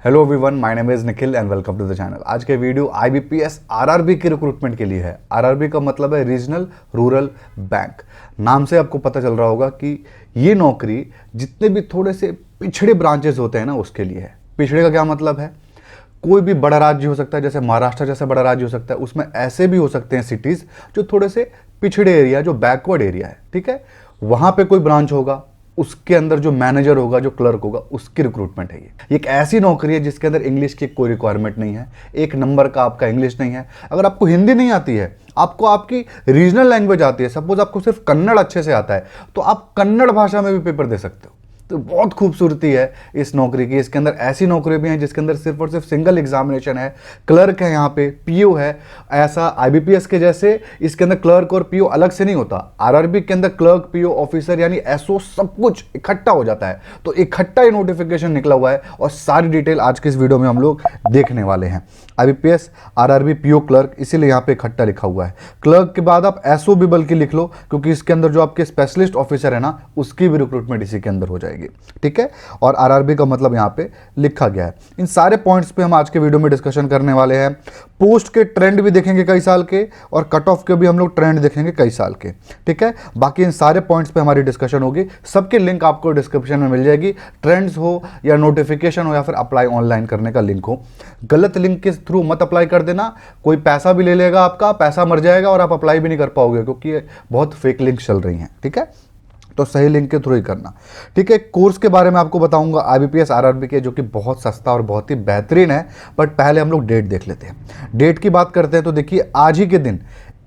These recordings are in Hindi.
Hello everyone, my name is Nikhil and welcome to the channel. आज के वीडियो आईबीपीएस आरआरबी के रिक्रूटमेंट के लिए है। आरआरबी का मतलब है रीजनल रूरल बैंक। नाम से आपको पता चल रहा होगा कि ये नौकरी जितने भी थोड़े से पिछड़े ब्रांचेस होते हैं ना उसके लिए है। पिछड़े का क्या मतलब है? कोई भी बड़ा राज्य हो सकता है, जैसे महाराष्ट्र जैसा बड़ा राज्य हो सकता है, उसमें ऐसे भी हो सकते हैं सिटीज जो थोड़े से पिछड़े एरिया, जो बैकवर्ड एरिया है, ठीक है, वहां पे कोई ब्रांच होगा, उसके अंदर जो मैनेजर होगा, जो क्लर्क होगा, उसकी रिक्रूटमेंट है ये एक ऐसी नौकरी है जिसके अंदर इंग्लिश की कोई रिक्वायरमेंट नहीं है। एक नंबर का आपका इंग्लिश नहीं है। अगर आपको हिंदी नहीं आती है, आपको आपकी रीजनल लैंग्वेज आती है, सपोज आपको सिर्फ कन्नड़ अच्छे से आता है, तो आप कन्नड़ भाषा में भी पेपर दे सकते हो। तो बहुत खूबसूरती है इस नौकरी की। इसके अंदर ऐसी नौकरी भी हैं जिसके अंदर सिर्फ और सिर्फ सिंगल एग्जामिनेशन है। क्लर्क है, यहाँ पे पीओ है। ऐसा आईबीपीएस के जैसे इसके अंदर क्लर्क और पीओ अलग से नहीं होता। आरआरबी के अंदर क्लर्क, पीओ, ऑफिसर यानी एसओ सब कुछ इकट्ठा हो जाता है। तो इकट्ठा ही नोटिफिकेशन निकला हुआ है और सारी डिटेल आज के इस वीडियो में हम लोग देखने वाले हैं। आईबीपीएस आरआरबी पीओ क्लर्क, इसीलिए यहाँ पे इकट्ठा लिखा हुआ है। क्लर्क के बाद आप एसओ भी बल्कि लिख लो, क्योंकि इसके अंदर जो आपके स्पेशलिस्ट ऑफिसर है ना, उसकी भी रिक्रूटमेंट इसी के अंदर हो जाएगी, ठीक है। और आरआरबी का मतलब यहाँ पे लिखा गया है। इन सारे पॉइंट्स पे हम आज के वीडियो में डिस्कशन करने वाले हैं। पोस्ट के ट्रेंड भी देखेंगे कई साल के, और कट ऑफ के भी हम लोग ट्रेंड देखेंगे कई साल के, ठीक है। बाकी इन सारे पॉइंट्स पे हमारी डिस्कशन होगी। सबके लिंक आपको डिस्क्रिप्शन में मिल जाएगी। ट्रेंड्स हो या नोटिफिकेशन हो या फिर अप्लाई ऑनलाइन करने का लिंक हो, गलत लिंक के थ्रू मत अप्लाई कर देना। कोई पैसा भी ले लेगा, आपका पैसा मर जाएगा और आप अप्लाई भी नहीं कर पाओगे, क्योंकि ये बहुत फेक लिंक चल रही हैं, ठीक है। तो सही लिंक के थ्रू ही करना, ठीक है। कोर्स के बारे में आपको बताऊंगा आईबीपीएस आरआरबी के, जो कि बहुत सस्ता और बहुत ही बेहतरीन है। बट पहले हम लोग डेट देख लेते हैं। डेट की बात करते हैं तो देखिए, आज ही के दिन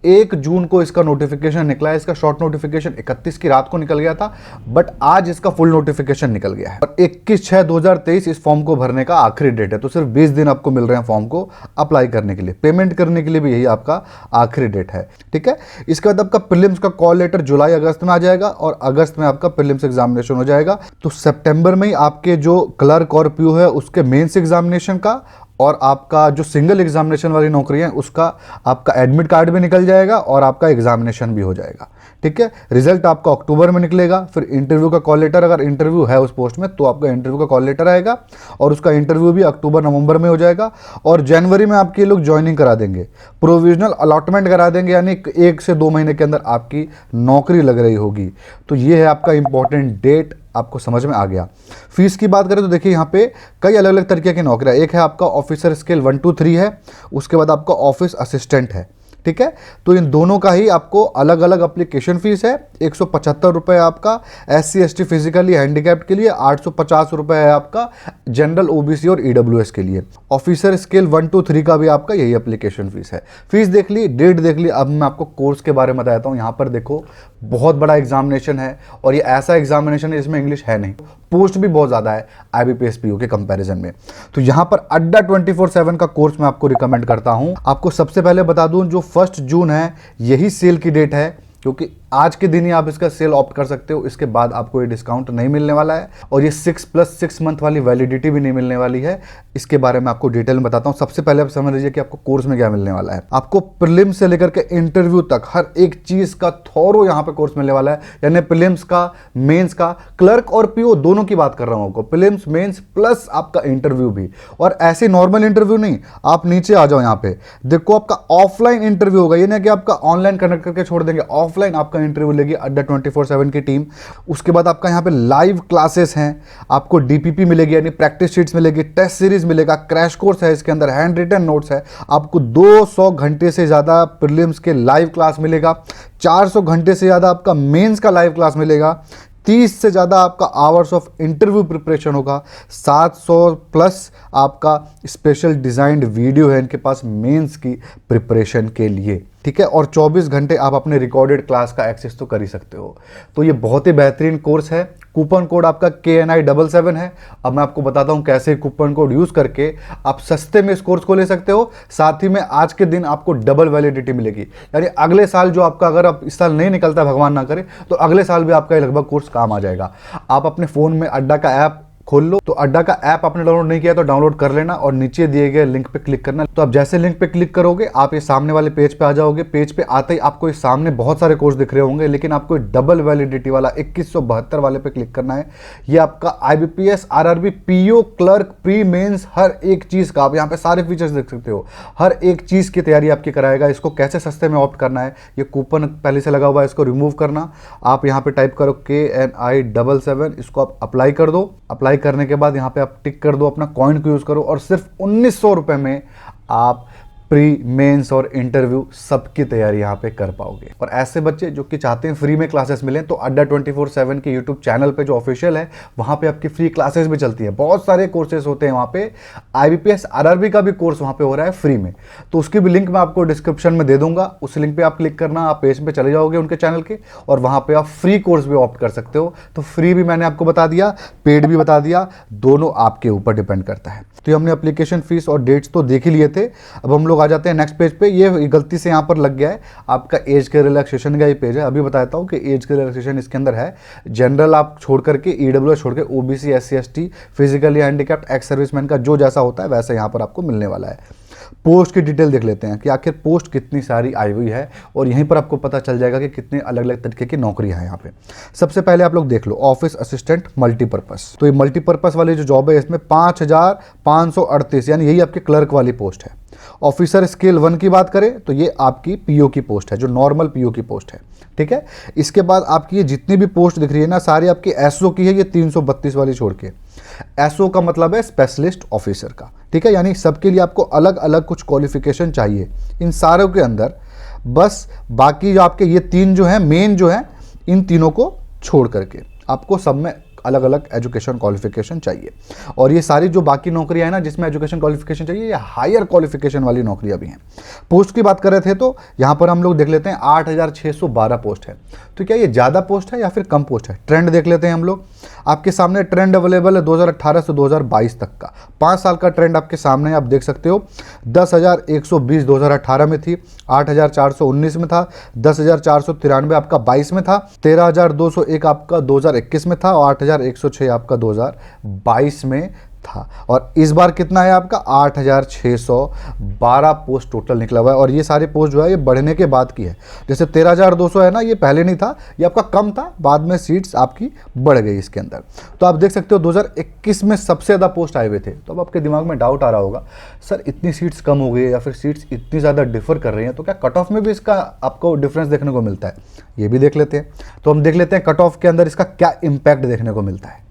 1 जून को इसका नोटिफिकेशन निकला है। इसका शॉर्ट नोटिफिकेशन 31 की रात को निकल गया था, बट आज इसका फुल नोटिफिकेशन निकल गया है। और 21/6/2023 इस फॉर्म को भरने का आखिरी डेट है। तो सिर्फ 20 दिन आपको मिल रहे हैं फॉर्म को अप्लाई करने के लिए। पेमेंट करने के लिए भी यही आपका आखिरी डेट है, ठीक है। इसके बाद आपका प्रीलिम्स का कॉल लेटर जुलाई अगस्त में आ जाएगा, और अगस्त में आपका प्रीलिम्स एग्जामिनेशन हो जाएगा। तो सितंबर में ही आपके जो क्लर्क और पीओ है उसके मेंस एग्जामिनेशन का, और आपका जो सिंगल एग्जामिनेशन वाली नौकरी है उसका आपका एडमिट कार्ड भी निकल जाएगा और आपका एग्जामिनेशन भी हो जाएगा, ठीक है। रिजल्ट आपका अक्टूबर में निकलेगा। फिर इंटरव्यू का कॉल लेटर, अगर इंटरव्यू है उस पोस्ट में तो आपका इंटरव्यू का कॉल लेटर आएगा, और उसका इंटरव्यू भी अक्टूबर नवंबर में हो जाएगा। और जनवरी में आपके लोग ज्वाइनिंग करा देंगे, प्रोविजनल अलॉटमेंट करा देंगे, यानी 1 से 2 महीने के अंदर आपकी नौकरी लग रही होगी। तो ये है आपका इंपॉर्टेंट डेट। आपको समझ में आ गया। फीस की बात करें तो देखिए, यहाँ पे कई अलग अलग तरीके की नौकरियाँ। एक है आपका ऑफिसर स्केल 1 to 3 है, उसके बाद आपका ऑफिस असिस्टेंट है, ठीक है। तो इन दोनों का ही आपको अलग अलग एप्लीकेशन फीस है। 175 रुपये आपका SC ST फिजिकली हैंडीकैप्ड के लिए, 850 रुपये है आपका जनरल OBC और EWS के लिए। ऑफिसर स्केल 1 to 3 का भी आपका यही एप्लीकेशन फीस है। फीस देख ली, डेट देख ली। अब मैं आपको कोर्स के बारे में बताता हूँ। यहाँ पर देखो, बहुत बड़ा एग्जामिनेशन है, और ये ऐसा एग्जामिनेशन है जिसमें इंग्लिश है नहीं। पोस्ट भी बहुत ज़्यादा है आईबीपीएस पीओ के कंपैरिजन में। तो यहाँ पर अड्डा 24/7 का कोर्स मैं आपको रिकमेंड करता हूँ। आपको सबसे पहले बता दूँ, जो 1 जून है यही सेल की डेट है, क्योंकि आज के दिन ही आप इसका सेल ऑप्ट कर सकते हो। इसके बाद आपको ये डिस्काउंट नहीं मिलने वाला है, और ये 6+6 मंथ वाली वैलिडिटी भी नहीं मिलने वाली है। इसके बारे में आपको डिटेल में बताता हूँ। सबसे पहले आप समझ लीजिए कि आपको कोर्स में क्या मिलने वाला है। आपको प्रीलिम्स से लेकर के इंटरव्यू तक हर एक चीज का थॉरो यहाँ पे कोर्स मिलने वाला है। यानी प्रीलिम्स का, मेंस का, क्लर्क और पीओ दोनों की बात कर रहा हूँ आपको। प्रीलिम्स, मेंस प्लस आपका इंटरव्यू भी। और ऐसे नॉर्मल इंटरव्यू नहीं, आप नीचे आ जाओ, यहाँ पे देखो आपका ऑफलाइन इंटरव्यू होगा। ये नहीं कि आपका ऑनलाइन कनेक्ट करके छोड़ देंगे, ऑफलाइन आपका इंटरव्यू लेगी अड्डा 24/7 की टीम। उसके बाद आपका यहाँ पे लाइव क्लासेस हैं, आपको DPP मिलेगी यानी प्रैक्टिस शीट्स मिलेगी, टेस्ट सीरीज मिलेगा, क्रैश कोर्स है, इसके अंदर हैंड रिटन नोट्स है। आपको 200 घंटे से ज़्यादा प्रीलिम्स के लाइव क्लास मिलेगा, 400 घंटे से ज़्यादा आपका मेंस का लाइव क्लास मिलेगा, 30 से ज़्यादा आपका आवर्स ऑफ इंटरव्यू प्रिपरेशन होगा, 700+ आपका स्पेशल डिज़ाइंड वीडियो है इनके पास मेंस की प्रिपरेशन के लिए, ठीक है। और 24 घंटे आप अपने रिकॉर्डेड क्लास का एक्सेस तो कर ही सकते हो। तो ये बहुत ही बेहतरीन कोर्स है। कूपन कोड आपका KNI77 है। अब मैं आपको बताता हूँ कैसे कूपन कोड यूज़ करके आप सस्ते में इस कोर्स को ले सकते हो। साथ ही में आज के दिन आपको डबल वैलिडिटी मिलेगी, यानी अगले साल जो आपका, अगर आप इस साल नहीं निकलता भगवान ना करे, तो अगले साल भी आपका लगभग कोर्स काम आ जाएगा। आप अपने फ़ोन में अड्डा का ऐप खोल लो। तो अड्डा का ऐप आपने डाउनलोड नहीं किया तो डाउनलोड कर लेना और नीचे दिए गए लिंक पे क्लिक करना। तो आप जैसे लिंक पे क्लिक करोगे आप ये सामने वाले पेज पे आ जाओगे। पेज पे आते ही आपको इस सामने बहुत सारे कोर्स दिख रहे होंगे, लेकिन आपको डबल वैलिडिटी वाला 2172 वाले पे क्लिक करना है। ये आपका IBPS RRB PO clerk pre mains हर एक चीज का आप यहाँ पे सारे फीचर्स देख सकते हो। हर एक चीज की तैयारी आपकी कराएगा। इसको कैसे सस्ते में ऑप्ट करना है, ये कूपन पहले से लगा हुआ है, इसको रिमूव करना। आप यहाँ पे टाइप करो KNI77, इसको आप अप्लाई कर दो। अप्लाई करने के बाद यहाँ पे आप टिक कर दो, अपना कॉइन को यूज करो और सिर्फ 1900 रुपए में आप प्री मेंस और इंटरव्यू सबकी तैयारी यहाँ पे कर पाओगे। और ऐसे बच्चे जो कि चाहते हैं फ्री में क्लासेस मिलें तो अड्डा 24/7 के यूट्यूब चैनल पे जो ऑफिशियल है वहाँ पे आपकी फ्री क्लासेस भी चलती है। बहुत सारे कोर्सेज होते हैं वहाँ पे। IBPS RRB का भी कोर्स वहाँ पे हो रहा है फ्री में, तो उसकी भी लिंक मैं आपको डिस्क्रिप्शन में दे दूंगा। उस लिंक पे आप क्लिक करना, आप पेज पे चले जाओगे उनके चैनल के और वहाँ पे आप फ्री कोर्स भी ऑप्ट कर सकते हो। तो फ्री भी मैंने आपको बता दिया, पेड भी बता दिया, दोनों आपके ऊपर डिपेंड करता है। तो हमने एप्लीकेशन फीस और डेट्स तो देख ही लिए थे। अब हम लोग आ जाते हैं नेक्स्ट पेज पे। ये गलती से यहाँ पर लग गया है, आपका एज के रिलैक्सेशन का ये पेज है। अभी बताता हूँ कि एज के रिलैक्सेशन इसके अंदर है। जनरल आप छोड़ करके, EWS छोड़ के OBC SC ST physically handicapped ex serviceman का जो जैसा होता है वैसा यहाँ पर आपको मिलने वाला है। पोस्ट की डिटेल देख लेते हैं कि आखिर पोस्ट कितनी सारी आई हुई है और यहीं पर आपको पता चल जाएगा कि कितने अलग अलग तरीके की नौकरियां हैं यहाँ पे। सबसे पहले आप लोग देख लो ऑफिस असिस्टेंट मल्टीपर्पस। तो ये मल्टीपर्पस वाली जो जॉब है इसमें 5538 यानी यही आपकी क्लर्क वाली पोस्ट है। ऑफिसर स्केल 1 की बात करें तो ये आपकी PO की पोस्ट है, जो नॉर्मल PO की पोस्ट है। ठीक है, इसके बाद आपकी ये जितनी भी पोस्ट दिख रही है ना सारी आपकी SO की है, ये 332 वाली छोड़ के। SO का मतलब है स्पेशलिस्ट ऑफिसर का। ठीक है, यानी सबके लिए आपको अलग अलग कुछ क्वालिफिकेशन चाहिए इन सारों के अंदर। बस बाकी जो आपके ये 3 जो है मेन जो है, इन तीनों को छोड़ करके आपको सब में अलग अलग एजुकेशन क्वालिफिकेशन चाहिए। और ये सारी जो बाकी नौकरियां हैं ना जिसमें एजुकेशन क्वालिफिकेशन चाहिए, ये हायर क्वालिफिकेशन वाली नौकरियां भी हैं। पोस्ट की बात कर रहे थे तो यहाँ पर हम लोग देख लेते हैं 8612 पोस्ट है। तो क्या ये ज़्यादा पोस्ट है या फिर कम पोस्ट है? ट्रेंड देख लेते हैं हम लोग। आपके सामने ट्रेंड अवेलेबल है 2018 से 2022 तक का 5 साल का ट्रेंड आपके सामने आप देख सकते हो। 10,120 2018 में थी, 8,419 में था, 10,493 आपका 22 में था, 13,201 आपका 2021 में था और 8,106 आपका 2022 में था। और इस बार कितना है आपका 8,612 पोस्ट टोटल निकला हुआ है। और ये सारे पोस्ट जो है ये बढ़ने के बाद की है। जैसे 13,200 है ना, ये पहले नहीं था, ये आपका कम था, बाद में सीट्स आपकी बढ़ गई इसके अंदर। तो आप देख सकते हो 2021 में सबसे ज़्यादा पोस्ट आए हुए थे। तो अब आपके दिमाग में डाउट आ रहा होगा, सर इतनी सीट्स कम हो गई है या फिर सीट्स इतनी ज़्यादा डिफर कर रही हैं तो क्या कट ऑफ में भी इसका आपको डिफरेंस देखने को मिलता है? ये भी देख लेते हैं। तो हम देख लेते हैं कट ऑफ के अंदर इसका क्या इम्पैक्ट देखने को मिलता है।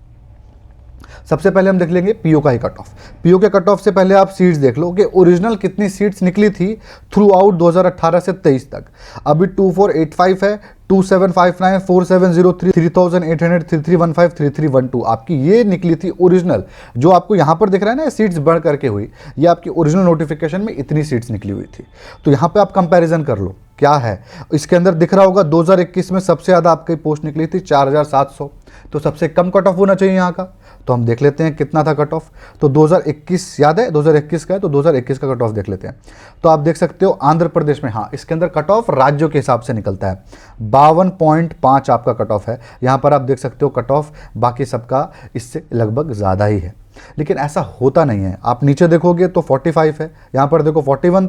सबसे पहले हम देख लेंगे PO का ही कट ऑफ। PO के कट ऑफ से पहले आप सीट्स देख लो कि ओरिजिनल कितनी सीट्स निकली थी थ्रू आउट 2018 से 23 तक। अभी 2485 है, 2759, 4703, 3800, 3315, 3312 आपकी ये निकली थी ओरिजिनल। जो आपको यहाँ पर दिख रहा है ना सीट्स बढ़ करके हुई, ये आपकी ओरिजिनल नोटिफिकेशन में इतनी सीट्स निकली हुई थी। तो यहाँ पे आप कंपैरिजन कर लो क्या है। इसके अंदर दिख रहा होगा 2021 में सबसे ज़्यादा आपकी पोस्ट निकली थी 4,700। तो सबसे कम कट ऑफ होना चाहिए यहाँ का। तो हम देख लेते हैं कितना था कट ऑफ। तो 2021 याद है, 2021 का है, तो 2021 का कट ऑफ देख लेते हैं। तो आप देख सकते हो आंध्र प्रदेश में, हाँ इसके अंदर कट ऑफ राज्यों के हिसाब से निकलता है। 52.5 आपका कट ऑफ है। यहाँ पर आप देख सकते हो कट ऑफ बाकी सबका इससे लगभग ज़्यादा ही है। लेकिन ऐसा होता नहीं है। आप नीचे देखोगे तो 45 है, यहाँ पर देखो 41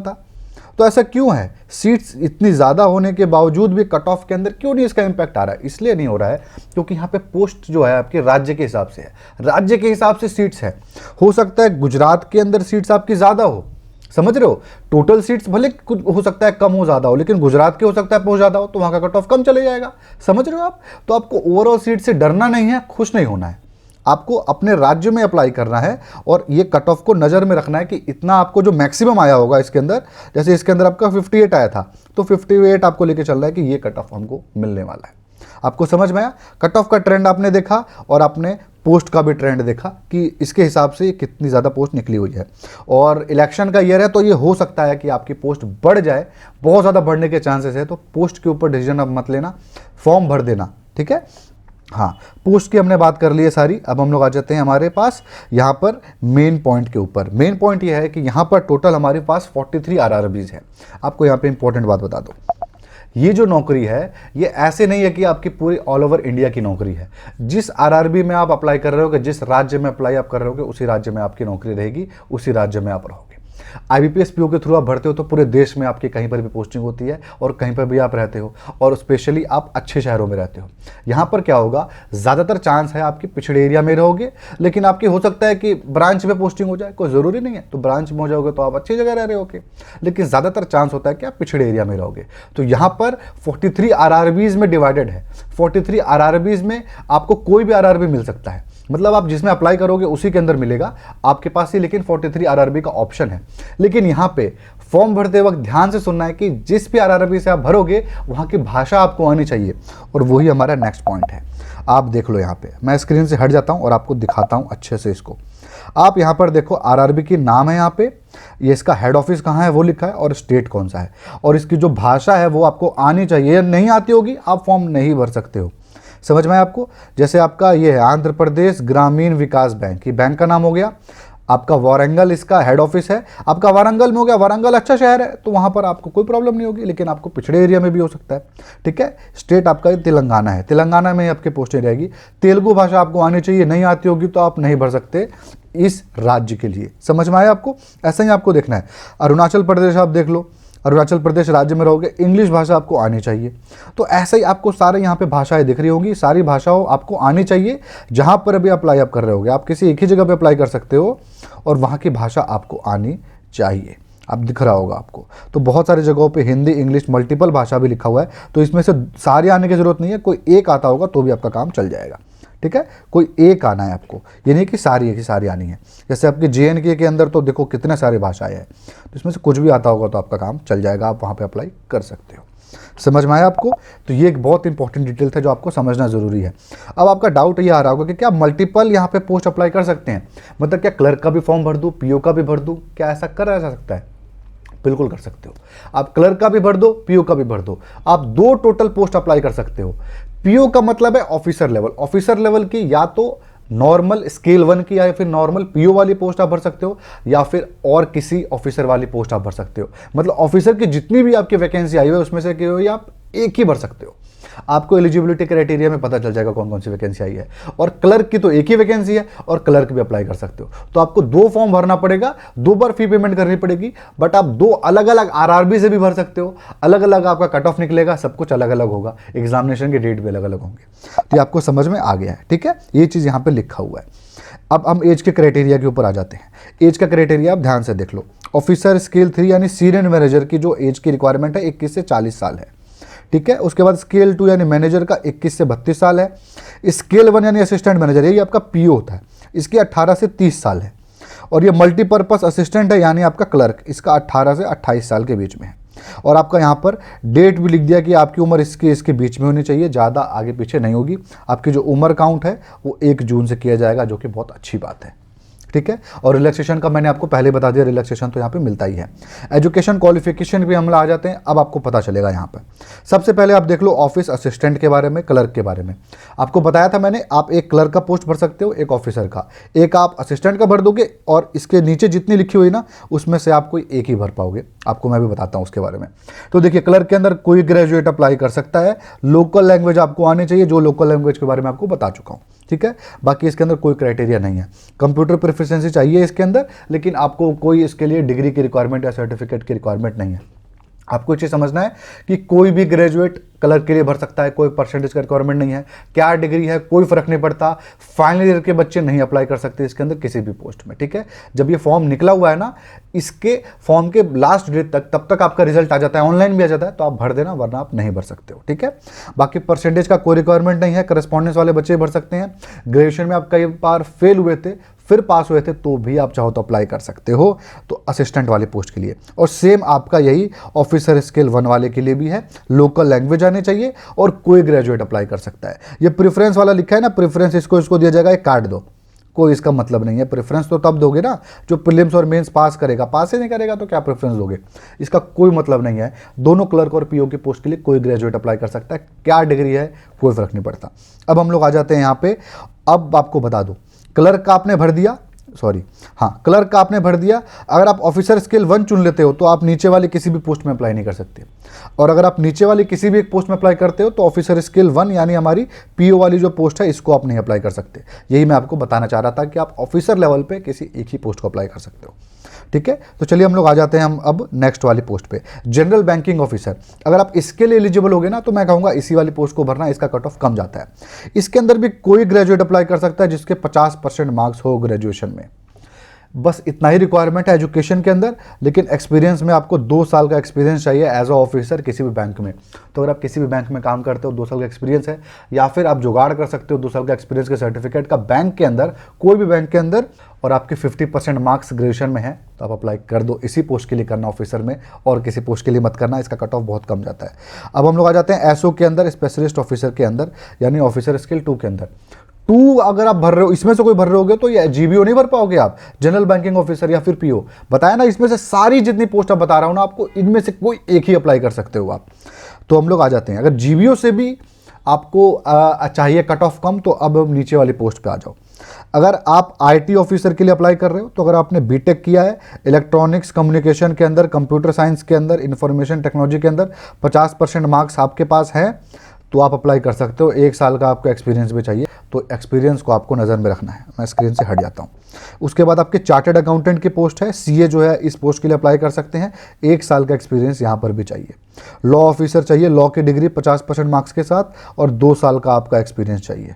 था। तो ऐसा क्यों है? सीट्स इतनी ज़्यादा होने के बावजूद भी कट ऑफ के अंदर क्यों नहीं इसका इम्पैक्ट आ रहा है? इसलिए नहीं हो रहा है क्योंकि यहाँ पे पोस्ट जो है आपके राज्य के हिसाब से है, राज्य के हिसाब से सीट्स है। हो सकता है गुजरात के अंदर सीट्स आपकी ज़्यादा हो, समझ रहे हो? टोटल सीट्स भले कुछ हो सकता है कम हो ज़्यादा हो, लेकिन गुजरात के हो सकता है बहुत ज़्यादा हो, तो वहाँ का कट ऑफ कम चले जाएगा। समझ रहे हो आप? तो आपको ओवरऑल सीट से डरना नहीं है, खुश नहीं होना है। आपको अपने राज्य में अप्लाई करना है और ये कट ऑफ को नज़र में रखना है कि इतना आपको जो मैक्सिमम आया होगा इसके अंदर, जैसे इसके अंदर आपका 58 आया था, तो 58 आपको लेके चल रहा है कि ये कट ऑफ हमको मिलने वाला है। आपको समझ में आया? कट ऑफ का ट्रेंड आपने देखा और आपने पोस्ट का भी ट्रेंड देखा कि इसके हिसाब से कितनी ज़्यादा पोस्ट निकली हुई है। और इलेक्शन का ईयर है तो ये हो सकता है कि आपकी पोस्ट बढ़ जाए, बहुत ज़्यादा बढ़ने के चांसेस है। तो पोस्ट के ऊपर डिसीजन अब मत लेना, फॉर्म भर देना, ठीक है? हाँ, पोस्ट की हमने बात कर ली है सारी। अब हम लोग आ जाते हैं हमारे पास यहाँ पर मेन पॉइंट के ऊपर। मेन पॉइंट ये है कि यहाँ पर टोटल हमारे पास 43 RRBs है। आपको यहाँ पे इंपॉर्टेंट बात बता दो, ये जो नौकरी है ये ऐसे नहीं है कि आपकी पूरी ऑल ओवर इंडिया की नौकरी है। जिस आरआरबी में आप अप्लाई कर रहे हो, जिस राज्य में अप्लाई आप कर रहे हो, उसी राज्य में आपकी नौकरी रहेगी, उसी राज्य में आप रहोगे। आईबीपीएस पीओ के थ्रू आप भरते हो तो पूरे देश में आपकी कहीं पर भी पोस्टिंग होती है और कहीं पर भी आप रहते हो, और स्पेशली आप अच्छे शहरों में रहते हो। यहाँ पर क्या होगा, ज़्यादातर चांस है आपकी पिछड़े एरिया में रहोगे, लेकिन आपकी हो सकता है कि ब्रांच में पोस्टिंग हो जाए, कोई ज़रूरी नहीं है। तो ब्रांच में हो जाओगे तो आप अच्छी जगह रह रहे होगे, लेकिन ज़्यादातर चांस होता है कि आप पिछड़े एरिया में रहोगे। तो यहाँ पर 43 आरआरबीज़ में डिवाइडेड है। 43 आरआरबीज़ में आपको कोई भी आरआरबी मिल सकता है, मतलब आप जिसमें अप्लाई करोगे उसी के अंदर मिलेगा आपके पास ही, लेकिन 43 आरआरबी का ऑप्शन है। लेकिन यहाँ पे फॉर्म भरते वक्त ध्यान से सुनना है कि जिस भी आरआरबी से आप भरोगे वहाँ की भाषा आपको आनी चाहिए, और वही हमारा नेक्स्ट पॉइंट है। आप देख लो यहाँ पे, मैं स्क्रीन से हट जाता हूँ और आपको दिखाता हूँ अच्छे से इसको। आप यहाँ पर देखो आरआरबी की नाम है, यहाँ पे ये इसका हेड ऑफिस कहाँ है वो लिखा है, और स्टेट कौन सा है, और इसकी जो भाषा है वो आपको आनी चाहिए। नहीं आती होगी आप फॉर्म नहीं भर सकते हो। समझ में आपको, जैसे आपका ये है आंध्र प्रदेश ग्रामीण विकास बैंक, ये बैंक का नाम हो गया। आपका वारंगल इसका हेड ऑफिस है, आपका वारंगल में हो गया। वारंगल अच्छा शहर है तो वहाँ पर आपको कोई प्रॉब्लम नहीं होगी, लेकिन आपको पिछड़े एरिया में भी हो सकता है। ठीक है, स्टेट आपका तेलंगाना है, तेलंगाना में आपकी पोस्टें रहेगी। तेलुगु भाषा आपको आनी चाहिए, नहीं आती होगी तो आप नहीं भर सकते इस राज्य के लिए। समझ में आया आपको, ऐसा ही आपको देखना है। अरुणाचल प्रदेश आप देख लो, अरुणाचल प्रदेश राज्य में रहोगे, इंग्लिश भाषा आपको आनी चाहिए। तो ऐसे ही आपको सारे यहाँ पे भाषाएं दिख रही होंगी, सारी भाषाओं आपको आनी चाहिए। जहाँ पर अभी अप्लाई आप कर रहे होगे, आप किसी एक ही जगह पे अप्लाई कर सकते हो और वहाँ की भाषा आपको आनी चाहिए। अब दिख रहा होगा आपको, तो बहुत सारी जगहों पे हिंदी इंग्लिश मल्टीपल भाषा भी लिखा हुआ है, तो इसमें से सारी आने की ज़रूरत नहीं है, कोई एक आता होगा तो भी आपका काम चल जाएगा। ठीक है, कोई एक आना है आपको, ये नहीं कि सारी है कि सारी आनी है। जैसे आपके JNK के अंदर तो देखो कितने सारे भाषाएं हैं, तो इसमें से कुछ भी आता होगा तो आपका काम चल जाएगा, आप वहाँ पे अप्लाई कर सकते हो। समझ में आया आपको, तो ये एक बहुत इंपॉर्टेंट डिटेल था जो आपको समझना ज़रूरी है। अब आपका डाउट ये आ रहा होगा कि क्या मल्टीपल यहाँ पे पोस्ट अप्लाई कर सकते हैं, मतलब क्या क्लर्क का भी फॉर्म भर दूँ, PO का भी भर दूँ, क्या ऐसा करा जा सकता है? बिल्कुल कर सकते हो। आप क्लर्क का भी भर दो, PO का भी भर दो, आप 2 टोटल पोस्ट अप्लाई कर सकते हो। PO का मतलब है ऑफिसर लेवल, ऑफिसर लेवल की या तो नॉर्मल स्केल 1 की या फिर नॉर्मल PO वाली पोस्ट आप भर सकते हो, या फिर और किसी ऑफिसर वाली पोस्ट आप भर सकते हो। मतलब ऑफिसर की जितनी भी आपकी वैकेंसी आई है उसमें से कोई आप एक ही भर सकते हो। आपको एलिजिबिलिटी क्राइटेरिया में पता चल जाएगा कौन कौन सी वैकेंसी आई है। और क्लर्क की तो एक ही वैकेंसी है, और क्लर्क भी अप्लाई कर सकते हो। तो आपको 2 फॉर्म भरना पड़ेगा, 2 बार फी पेमेंट करनी पड़ेगी, बट आप 2 अलग अलग आरआरबी से भी भर सकते हो। अलग अलग आपका कट ऑफ निकलेगा, सब कुछ अलग अलग होगा, एग्जामिनेशन के डेट भी अलग अलग होंगे। तो ये आपको समझ में आ गया है। ठीक है, ये चीज़ यहाँ पर लिखा हुआ है। अब हम एज के क्राइटेरिया के ऊपर आ जाते हैं। एज का क्राइटेरिया आप ध्यान से देख लो। ऑफिसर स्केल 3 यानी सीनियर मैनेजर की जो एज की रिक्वायरमेंट है 21 से 40 साल है। ठीक है, उसके बाद स्केल 2 यानी मैनेजर का 21 से 32 साल है। स्केल 1 यानी असिस्टेंट मैनेजर, ये आपका PO होता है, इसकी 18 से 30 साल है। और ये मल्टीपर्पस असिस्टेंट है यानी आपका क्लर्क, इसका 18 से 28 साल के बीच में है। और आपका यहाँ पर डेट भी लिख दिया कि आपकी उम्र इसके बीच में होनी चाहिए, ज़्यादा आगे पीछे नहीं होगी। आपकी जो उम्र काउंट है वो 1 जून से किया जाएगा, जो कि बहुत अच्छी बात है। ठीक है, और रिलैक्सेशन का मैंने आपको पहले बता दिया, रिलैक्सेशन तो यहाँ पे मिलता ही है। एजुकेशन क्वालिफिकेशन भी हम आ जाते हैं, अब आपको पता चलेगा यहाँ पे। सबसे पहले आप देख लो ऑफिस असिस्टेंट के बारे में, क्लर्क के बारे में। आपको बताया था मैंने, आप एक क्लर्क का पोस्ट भर सकते हो, एक ऑफिसर का, एक आप असिस्टेंट का भर दोगे, और इसके नीचे जितनी लिखी हुई ना उसमें से आप कोई एक ही भर पाओगे। आपको मैं भी बताता हूँ उसके बारे में। तो देखिए, क्लर्क के अंदर कोई ग्रेजुएट अप्लाई कर सकता है। लोकल लैंग्वेज आपको आनी चाहिए, जो लोकल लैंग्वेज के बारे में आपको बता चुका हूँ। ठीक है, बाकी इसके अंदर कोई क्राइटेरिया नहीं है। कंप्यूटर प्रोफिशिएंसी चाहिए इसके अंदर, लेकिन आपको कोई इसके लिए डिग्री की रिक्वायरमेंट या सर्टिफिकेट की रिक्वायरमेंट नहीं है। आपको ये चीज़ समझना है कि कोई भी ग्रेजुएट क्लर्क के लिए भर सकता है, कोई परसेंटेज का रिक्वायरमेंट नहीं है, क्या डिग्री है कोई फर्क नहीं पड़ता। फाइनल ईयर के बच्चे नहीं अप्लाई कर सकते इसके अंदर किसी भी पोस्ट में। ठीक है, जब ये फॉर्म निकला हुआ है ना, इसके फॉर्म के लास्ट डेट तक, तब तक आपका रिजल्ट आ जाता है, ऑनलाइन भी आ जाता है, तो आप भर देना, वरना आप नहीं भर सकते हो। ठीक है, बाकी परसेंटेज का कोई रिक्वायरमेंट नहीं है, करस्पॉन्डेंस वाले बच्चे भर सकते हैं। ग्रेजुएशन में आप कई बार फेल हुए थे फिर पास हुए थे तो भी आप चाहो तो अप्लाई कर सकते हो, तो असिस्टेंट वाले पोस्ट के लिए। और सेम आपका यही ऑफिसर स्केल 1 वाले के लिए भी है। लोकल लैंग्वेज आने चाहिए और कोई ग्रेजुएट अप्लाई कर सकता है। ये प्रेफरेंस वाला लिखा है ना, प्रेफरेंस इसको दिया जाएगा, एक कार्ड दो, कोई इसका मतलब नहीं है। प्रेफरेंस तो तब दोगे ना जो प्रीलिम्स और मेंस पास करेगा, पास ही नहीं करेगा तो क्या प्रेफरेंस दोगे, इसका कोई मतलब नहीं है। दोनों क्लर्क और PO की पोस्ट के लिए कोई ग्रेजुएट अप्लाई कर सकता है, क्या डिग्री है कोई फर्क नहीं पड़ता। अब हम लोग आ जाते हैं यहाँ पे। अब आपको बता दूं, क्लर्क का आपने भर दिया, सॉरी, हाँ, क्लर्क का आपने भर दिया। अगर आप ऑफिसर स्केल 1 चुन लेते हो तो आप नीचे वाली किसी भी पोस्ट में अप्लाई नहीं कर सकते, और अगर आप नीचे वाली किसी भी एक पोस्ट में अप्लाई करते हो तो ऑफिसर स्केल 1 यानी हमारी पीओ वाली जो पोस्ट है इसको आप नहीं अप्लाई कर सकते। यही मैं आपको बताना चाह रहा था कि आप ऑफिसर लेवल पे किसी एक ही पोस्ट को अप्लाई कर सकते हो। ठीक है, तो चलिए हम लोग आ जाते हैं हम अब नेक्स्ट वाली पोस्ट पे, जनरल बैंकिंग ऑफिसर। अगर आप इसके लिए एलिजिबल होगे ना तो मैं कहूँगा इसी वाली पोस्ट को भरना, इसका कट ऑफ कम जाता है। इसके अंदर भी कोई ग्रेजुएट अप्लाई कर सकता है जिसके 50% मार्क्स हो ग्रेजुएशन में, बस इतना ही रिक्वायरमेंट है एजुकेशन के अंदर। लेकिन एक्सपीरियंस में आपको 2 साल का एक्सपीरियंस चाहिए एज अ ऑफिसर किसी भी बैंक में। तो अगर आप किसी भी बैंक में काम करते हो, 2 साल का एक्सपीरियंस है, या फिर आप जुगाड़ कर सकते हो 2 साल का एक्सपीरियंस के सर्टिफिकेट का बैंक के अंदर, कोई भी बैंक के अंदर, और आपके 50% मार्क्स ग्रेजुएशन में है, तो आप अप्लाई कर दो। इसी पोस्ट के लिए करना ऑफिसर में, और किसी पोस्ट के लिए मत करना, इसका कट ऑफ बहुत कम जाता है। अब हम लोग आ जाते हैं एसओ के अंदर, स्पेशलिस्ट ऑफिसर के अंदर, यानी ऑफिसर स्किल 2 के अंदर। 2 अगर आप भर रहे हो, इसमें से कोई भर रहे होगे तो ये जीबीओ नहीं भर पाओगे आप, जनरल बैंकिंग ऑफिसर या फिर पीओ। बताया ना, इसमें से सारी जितनी पोस्ट आप बता रहा हूं ना आपको, इनमें से कोई एक ही अप्लाई कर सकते हो आप। तो हम लोग आ जाते हैं, अगर जीबीओ से भी आपको चाहिए कट ऑफ कम, तो अब हम नीचे वाली पोस्ट पे आ जाओ। अगर आप आईटी ऑफिसर के लिए अप्लाई कर रहे हो, तो अगर आपने बीटेक किया है इलेक्ट्रॉनिक्स कम्युनिकेशन के अंदर, कंप्यूटर साइंस के अंदर, इंफॉर्मेशन टेक्नोलॉजी के अंदर, 50% मार्क्स आपके पास हैं, तो आप अप्लाई कर सकते हो। 1 साल का आपको एक्सपीरियंस भी चाहिए, तो एक्सपीरियंस को आपको नज़र में रखना है। मैं स्क्रीन से हट जाता हूँ। उसके बाद आपके चार्टर्ड अकाउंटेंट की पोस्ट है, सीए जो है इस पोस्ट के लिए अप्लाई कर सकते हैं। 1 साल का एक्सपीरियंस यहाँ पर भी चाहिए। लॉ ऑफिसर चाहिए, लॉ की डिग्री 50% मार्क्स के साथ, और 2 साल का आपका एक्सपीरियंस चाहिए।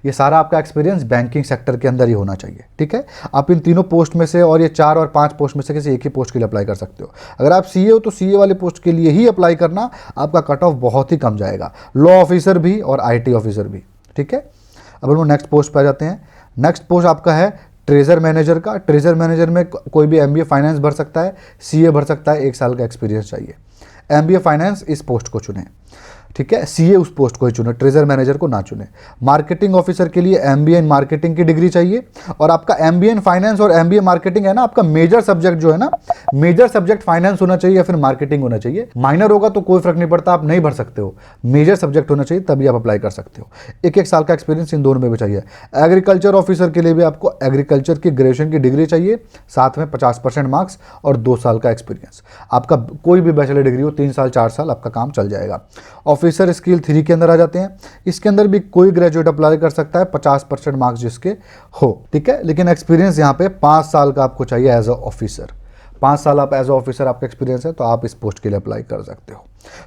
ये सारा आपका एक्सपीरियंस बैंकिंग सेक्टर के अंदर ही होना चाहिए। ठीक है, आप इन तीनों पोस्ट में से, और ये 4 और 5 पोस्ट में से किसी एक ही पोस्ट के लिए अप्लाई कर सकते हो। अगर आप सीए हो तो सीए वाले पोस्ट के लिए ही अप्लाई करना, आपका कट ऑफ बहुत ही कम जाएगा। लॉ ऑफिसर भी और आईटी ऑफिसर भी। ठीक है, अब हम लोग नेक्स्ट पोस्ट पर आ जाते हैं। नेक्स्ट पोस्ट आपका है ट्रेजर मैनेजर का। ट्रेजर मैनेजर में कोई भी एमबीए फाइनेंस भर सकता है, सीए भर सकता है, 1 साल का एक्सपीरियंस चाहिए। एमबीए फाइनेंस इस पोस्ट को चुने। ठीक है, सीए उस पोस्ट को ही चुने, ट्रेजर मैनेजर को ना चुने। मार्केटिंग ऑफिसर के लिए एमबीए इन मार्केटिंग की डिग्री चाहिए, और आपका एमबीए इन फाइनेंस और एमबीए मार्केटिंग है ना, आपका मेजर सब्जेक्ट जो है ना, मेजर सब्जेक्ट फाइनेंस होना चाहिए या फिर मार्केटिंग होना चाहिए। माइनर होगा तो कोई फर्क नहीं पड़ता, आप नहीं भर सकते हो। मेजर सब्जेक्ट होना चाहिए, तभी आप अप्लाई कर सकते हो। 1-1 साल का एक्सपीरियंस इन दोनों में भी चाहिए। एग्रीकल्चर ऑफिसर के लिए भी आपको एग्रीकल्चर की ग्रेजुएशन की डिग्री चाहिए, साथ में 50% मार्क्स और 2 साल का एक्सपीरियंस। आपका कोई भी बैचलर डिग्री हो, 3 साल 4 साल आपका काम चल जाएगा। ऑफिसर स्किल 3 के अंदर आ जाते हैं। इसके अंदर भी कोई ग्रेजुएट अप्लाई कर सकता है, 50% मार्क्स जिसके हो। ठीक है, लेकिन एक्सपीरियंस यहाँ पे 5 साल का आपको चाहिए एज अ ऑफिसर। 5 साल आप एज अ ऑफिसर आपका एक्सपीरियंस है, तो आप इस पोस्ट के लिए अप्लाई कर सकते हो।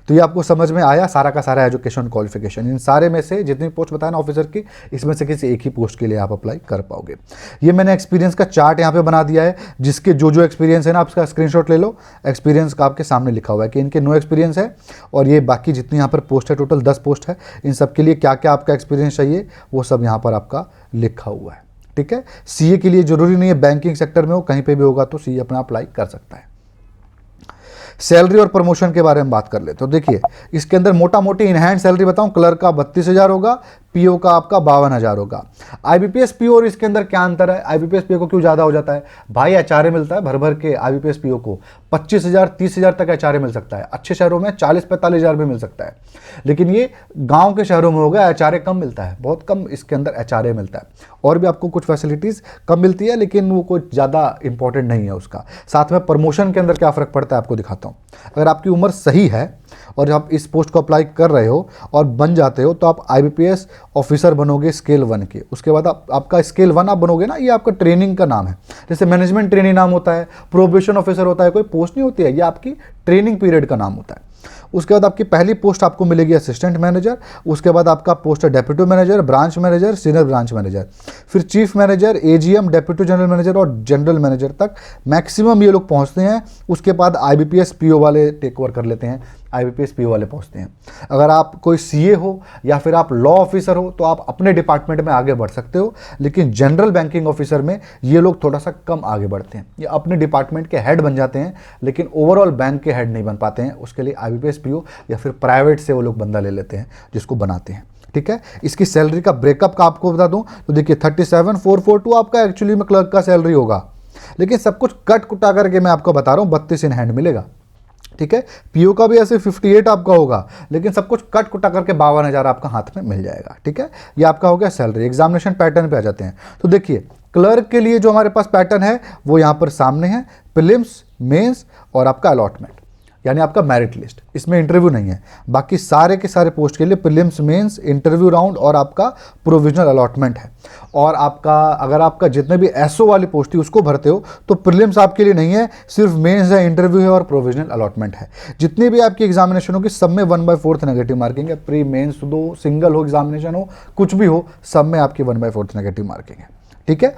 तो ये आपको समझ में आया सारा का सारा एजुकेशन क्वालिफिकेशन। इन सारे में से जितनी पोस्ट बताया ना ऑफिसर की, इसमें से किसी एक ही पोस्ट के लिए आप अप्लाई कर पाओगे। ये मैंने एक्सपीरियंस का चार्ट यहाँ पे बना दिया है, जिसके जो जो एक्सपीरियंस है ना, आप उसका स्क्रीनशॉट ले लो। एक्सपीरियंस का आपके सामने लिखा हुआ है कि इनके नो एक्सपीरियंस है, और ये बाकी जितनी यहाँ पर पोस्ट है, टोटल 10 पोस्ट है, इन सब के लिए क्या क्या आपका एक्सपीरियंस चाहिए वो सब यहाँ पर आपका लिखा हुआ है। ठीक है, सीए के लिए जरूरी नहीं है बैंकिंग सेक्टर में हो, कहीं पे भी होगा तो सीए अपना अप्लाई कर सकता है। सैलरी और प्रमोशन के बारे में बात कर ले तो देखिए, इसके अंदर मोटा मोटी इनहैंड सैलरी बताऊं, क्लर्क का 32,000 होगा, पीओ का आपका 52,000 होगा। आईबीपीएस पीओ और इसके अंदर क्या अंतर है, आईबीपीएस पीओ को क्यों ज़्यादा हो जाता है भाई? एचआरए मिलता है भर भर के आईबीपीएस पीओ को, 25,000 30,000 तक एचआरए मिल सकता है। अच्छे शहरों में 40-45,000 भी मिल सकता है, लेकिन ये गांव के शहरों में हो गया, एचआरए कम मिलता है, बहुत कम इसके अंदर एचआरए मिलता है। और भी आपको कुछ फैसिलिटीज़ कम मिलती है, लेकिन वो कुछ ज़्यादा इंपॉर्टेंट नहीं है उसका। साथ में प्रमोशन के अंदर क्या फ़र्क पड़ता है आपको दिखाता हूँ। अगर आपकी उम्र सही है और आप इस पोस्ट को अप्लाई कर रहे हो और बन जाते हो, तो आप आईबीपीएस ऑफिसर बनोगे स्केल 1 के। उसके बाद आपका स्केल 1 आप बनोगे ना, ये आपका ट्रेनिंग का नाम है। जैसे मैनेजमेंट ट्रेनिंग नाम होता है, प्रोबेशन ऑफिसर होता है, कोई पोस्ट नहीं होती है, ये आपकी ट्रेनिंग पीरियड का नाम होता है। उसके बाद आपकी पहली पोस्ट आपको मिलेगी असिस्टेंट मैनेजर। उसके बाद आपका पोस्ट है deputy manager, branch manager, senior branch manager, फिर chief manager, AGM, deputy general manager और जनरल मैनेजर तक मैक्सिमम ये लोग पहुंचते हैं। उसके बाद आईबीपीएस पीओ वाले टेक ओवर कर लेते हैं, आईबीपीएस पीओ वाले पहुंचते हैं। अगर आप कोई सीए हो या फिर आप लॉ ऑफिसर हो तो आप अपने डिपार्टमेंट में आगे बढ़ सकते हो, लेकिन जनरल बैंकिंग ऑफिसर में ये लोग थोड़ा सा कम आगे बढ़ते हैं। ये अपने डिपार्टमेंट के हेड बन जाते हैं, लेकिन ओवरऑल बैंक के हेड नहीं बन पाते हैं। उसके लिए आईबीपीएस पीओ या फिर प्राइवेट से वो लोग बंदा ले लेते हैं जिसको बनाते हैं। ठीक है, इसकी सैलरी का ब्रेकअप का आपको बता दूं तो देखिए 37,442 आपका एक्चुअली में क्लर्क का सैलरी होगा, लेकिन सब कुछ कट कुटा करके मैं आपको बता रहा हूँ 32 इन हैंड मिलेगा। ठीक है, पीओ का भी ऐसे 58 आपका होगा, लेकिन सब कुछ कट कुटा करके 52,000 आपका हाथ में मिल जाएगा। ठीक है, ये आपका हो गया सैलरी। एग्जामिनेशन पैटर्न पे आ जाते हैं तो देखिए क्लर्क के लिए जो हमारे पास पैटर्न है वो यहाँ पर सामने है, प्रीलिम्स, मेंस और आपका अलॉटमेंट, यानी आपका मेरिट लिस्ट। इसमें इंटरव्यू नहीं है, बाकी सारे के सारे पोस्ट के लिए प्रीलिम्स, मेंस, इंटरव्यू राउंड और आपका प्रोविजनल अलॉटमेंट है। और आपका अगर आपका जितने भी एसओ वाली पोस्ट है उसको भरते हो तो प्रीलिम्स आपके लिए नहीं है, सिर्फ मेंस है, इंटरव्यू है और प्रोविजनल अलॉटमेंट है। जितनी भी आपकी एग्जामिनेशन होगी सब में 1/4 नेगेटिव मार्किंग है, प्री मेंस दो, सिंगल हो एग्जामिनेशन हो, कुछ भी हो, सब में आपकी 1/4 नेगेटिव मार्किंग है। ठीक है,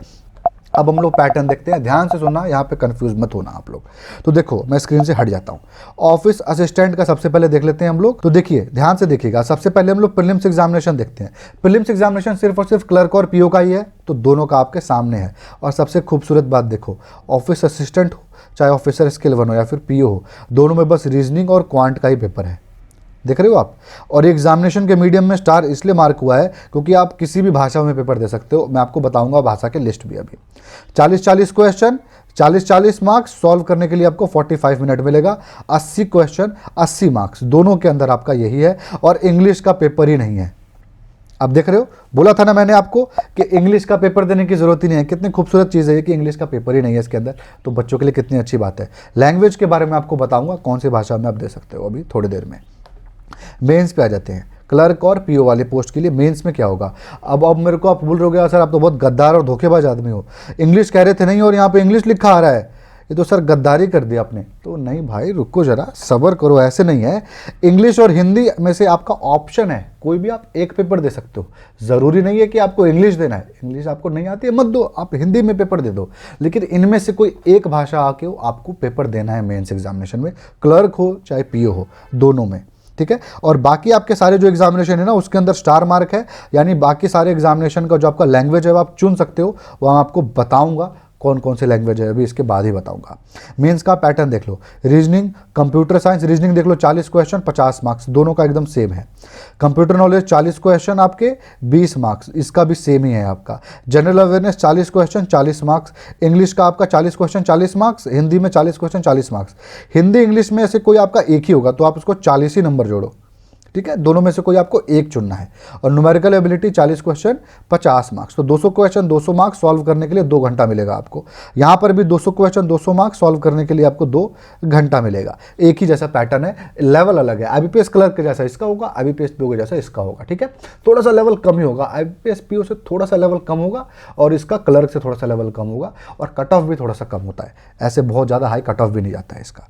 अब हम लोग पैटर्न देखते हैं, ध्यान से सुनना, यहाँ पे कंफ्यूज मत होना आप लोग। तो देखो मैं स्क्रीन से हट जाता हूँ, ऑफिस असिस्टेंट का सबसे पहले देख लेते हैं हम लोग। तो देखिए ध्यान से देखिएगा, सबसे पहले हम लोग प्रीलिम्स एग्जामिनेशन देखते हैं। प्रीलिम्स एग्जामिनेशन सिर्फ और सिर्फ क्लर्क और पीओ का ही है, तो दोनों का आपके सामने है। और सबसे खूबसूरत बात देखो, ऑफिस असिस्टेंट हो चाहे ऑफिसर स्किल 1 हो या फिर पीओ हो, दोनों में बस रीजनिंग और क्वांट का ही पेपर है, देख रहे हो आप। और एग्जामिनेशन के मीडियम में स्टार इसलिए मार्क हुआ है क्योंकि आप किसी भी भाषा में पेपर दे सकते हो, मैं आपको बताऊंगा भाषा के लिस्ट भी अभी। 40-40 क्वेश्चन, 40-40 मार्क्स, सॉल्व करने के लिए आपको 45 मिनट मिलेगा। 80 क्वेश्चन, 80 मार्क्स, दोनों के अंदर आपका यही है। और इंग्लिश का पेपर ही नहीं है। अब देख रहे हो, बोला था ना मैंने आपको कि इंग्लिश का पेपर देने की जरूरत ही नहीं है। कितनी खूबसूरत चीज़ है कि इंग्लिश का पेपर ही नहीं है इसके अंदर, तो बच्चों के लिए कितनी अच्छी बात है। लैंग्वेज के बारे में आपको बताऊंगा कौन सी भाषा में आप दे सकते हो अभी थोड़ी देर में। मेंस पे आ जाते हैं, क्लर्क और पीओ वाले पोस्ट के लिए मेंस में क्या होगा। अब मेरे को आप बोल रहे हो सर आप तो बहुत गद्दार और धोखेबाज आदमी हो, इंग्लिश कह रहे थे नहीं और यहाँ पे इंग्लिश लिखा आ रहा है, ये तो सर गद्दारी कर दी आपने। तो नहीं भाई, रुको जरा, सब्र करो, ऐसे नहीं है। इंग्लिश और हिंदी में से आपका ऑप्शन है, कोई भी आप एक पेपर दे सकते हो, ज़रूरी नहीं है कि आपको इंग्लिश देना है। इंग्लिश आपको नहीं आती है मत दो, आप हिंदी में पेपर दे दो, लेकिन इनमें से कोई एक भाषा आके आपको पेपर देना है मेंस एग्जामिनेशन में, क्लर्क हो चाहे पीओ हो, दोनों में। ठीक है, और बाकी आपके सारे जो एग्जामिनेशन है ना उसके अंदर स्टार मार्क है, यानी बाकी सारे एग्जामिनेशन का जो आपका लैंग्वेज है वो आप चुन सकते हो, वो मैं आपको बताऊंगा कौन कौन से लैंग्वेज है, अभी इसके बाद ही बताऊंगा। मेंस का पैटर्न देख लो, रीजनिंग, कंप्यूटर साइंस, रीजनिंग देख लो 40 क्वेश्चन 50 मार्क्स, दोनों का एकदम सेम है। कंप्यूटर नॉलेज 40 क्वेश्चन आपके 20 मार्क्स, इसका भी सेम ही है आपका। General awareness 40 question 40 marks, English का आपका 40 क्वेश्चन 40 मार्क्स, हिंदी में 40 क्वेश्चन 40 मार्क्स। हिंदी इंग्लिश में से कोई आपका एक ही होगा तो आप उसको 40 ही नंबर जोड़ो। ठीक है, दोनों में से कोई आपको एक चुनना है। और न्यूमेरिकल एबिलिटी 40 क्वेश्चन 50 मार्क्स, तो 200 क्वेश्चन 200 मार्क्स सॉल्व करने के लिए 2 घंटा मिलेगा आपको। यहाँ पर भी 200 क्वेश्चन 200 मार्क्स सॉल्व करने के लिए आपको 2 घंटा मिलेगा। एक ही जैसा पैटर्न है, लेवल अलग है। आईबीपीएस क्लर्क के जैसा इसका होगा, आईबीपीएस पीओ के जैसा इसका होगा। ठीक है, थोड़ा सा लेवल कम ही होगा, आईबीपीएस पीओ से थोड़ा सा लेवल कम होगा और इसका क्लर्क से थोड़ा सा लेवल कम होगा, और कट ऑफ भी थोड़ा सा कम होता है, ऐसे बहुत ज़्यादा हाई कट ऑफ भी नहीं जाता है इसका।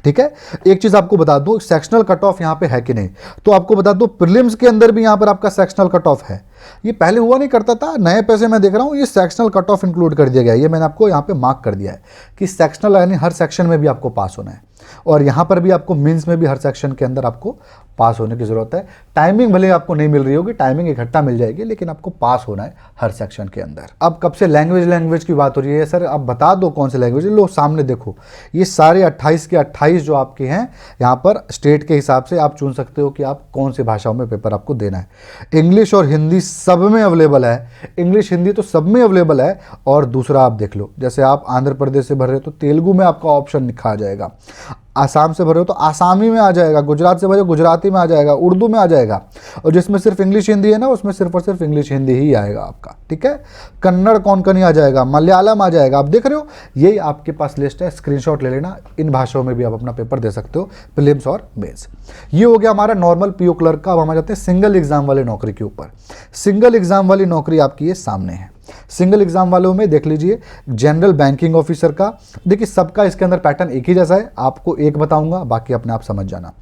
ठीक है, एक चीज आपको बता दूं, सेक्शनल कट ऑफ यहां पे है कि नहीं, तो आपको बता दूं प्रीलिम्स के अंदर भी यहां पर आपका सेक्शनल कट ऑफ है। ये पहले हुआ नहीं करता था, नए पैसे मैं देख रहा हूं ये सेक्शनल कट ऑफ इंक्लूड कर दिया गया है। ये मैंने आपको यहां पे मार्क कर दिया है कि सेक्शनल यानी हर सेक्शन में भी आपको पास होना है, और यहां पर भी आपको मेंस में भी हर सेक्शन के अंदर आपको पास होने की जरूरत है। टाइमिंग भले आपको नहीं मिल रही होगी, टाइमिंग इकट्ठा मिल जाएगी, लेकिन आपको पास होना है हर सेक्शन के अंदर। अब कब से लैंग्वेज की बात हो रही है, सर आप बता दो कौन से लैंग्वेज। लो सामने देखो, ये सारे 28 के 28 जो आपके हैं यहाँ पर स्टेट के हिसाब से आप चुन सकते हो कि आप कौन सी भाषाओं में पेपर आपको देना है। इंग्लिश और हिंदी सब में अवेलेबल है, इंग्लिश हिंदी तो सब में अवेलेबल है। और दूसरा आप देख लो, जैसे आप आंध्र प्रदेश से भर रहे हो तो तेलुगु में आपका ऑप्शन लिखा आ जाएगा, आसाम से भरे हो तो आसामी में आ जाएगा, गुजरात से भरे हो गुजराती में आ जाएगा, उर्दू में आ जाएगा, और जिसमें सिर्फ इंग्लिश हिंदी है ना उसमें सिर्फ और सिर्फ इंग्लिश हिंदी ही आएगा आपका। ठीक है, कन्नड़ कोंकणी आ जाएगा, मलयालम आ जाएगा। आप देख रहे हो, यही आपके पास लिस्ट है, स्क्रीनशॉट ले लेना। इन भाषाओं में भी आप अपना पेपर दे सकते हो, प्रीलिम्स और मेंस। ये हो गया हमारा नॉर्मल पीओ क्लर्क का। अब हम आ जाते हैं सिंगल एग्जाम वाले नौकरी के ऊपर। सिंगल एग्जाम वाली नौकरी आपकी ये सामने है। सिंगल एग्जाम वालों में देख लीजिए, जनरल बैंकिंग ऑफिसर का, देखिए सबका इसके अंदर पैटर्न एक ही जैसा है, आपको एक बताऊंगा, बाकी अपने आप समझ जाना।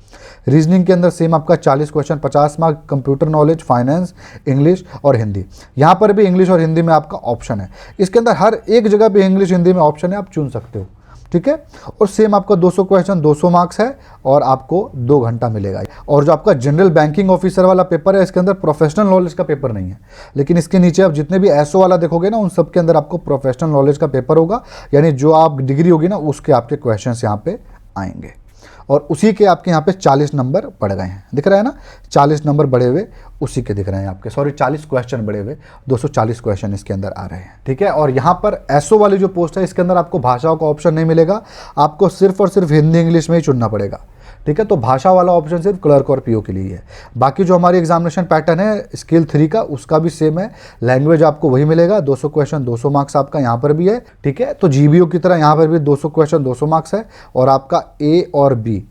रीजनिंग के अंदर सेम आपका 40 question 50 mark, computer knowledge, finance, English और हिंदी। यहाँ पर भी इंग्लिश और हिंदी में आपका ऑप्शन है, इसके अंदर हर एक जगह पे इंग्लिश हिंदी में ऑप्शन है, आप चुन सकते हो। ठीक है, और सेम आपका 200 क्वेश्चन 200 मार्क्स है और आपको 2 घंटा मिलेगा। और जो आपका जनरल बैंकिंग ऑफिसर वाला पेपर है, इसके अंदर प्रोफेशनल नॉलेज का पेपर नहीं है, लेकिन इसके नीचे आप जितने भी एसओ वाला देखोगे ना उन सब के अंदर आपको प्रोफेशनल नॉलेज का पेपर होगा, यानी जो आप डिग्री होगी ना उसके आपके क्वेश्चन यहाँ पे आएंगे, और उसी के आपके यहाँ पे 40 नंबर बढ़ गए हैं, दिख रहा है ना, 40 नंबर बढ़े हुए उसी के दिख रहे हैं आपके, सॉरी 40 क्वेश्चन बढ़े हुए, 240 क्वेश्चन इसके अंदर आ रहे हैं। ठीक है, और यहाँ पर एसओ वाली जो पोस्ट है इसके अंदर आपको भाषाओं का ऑप्शन नहीं मिलेगा, आपको सिर्फ और सिर्फ हिंदी इंग्लिश में ही चुनना पड़ेगा। ठीक है। तो भाषा वाला ऑप्शन सिर्फ क्लर्क और पीओ के लिए है। बाकी जो हमारी एग्जामिनेशन पैटर्न है स्किल 3 का, उसका भी सेम है। लैंग्वेज आपको वही मिलेगा, 200 क्वेश्चन 200 मार्क्स आपका यहाँ पर भी है, ठीक है। तो जीबीओ की तरह यहाँ पर भी 200 क्वेश्चन 200 मार्क्स है, और आपका ए और बी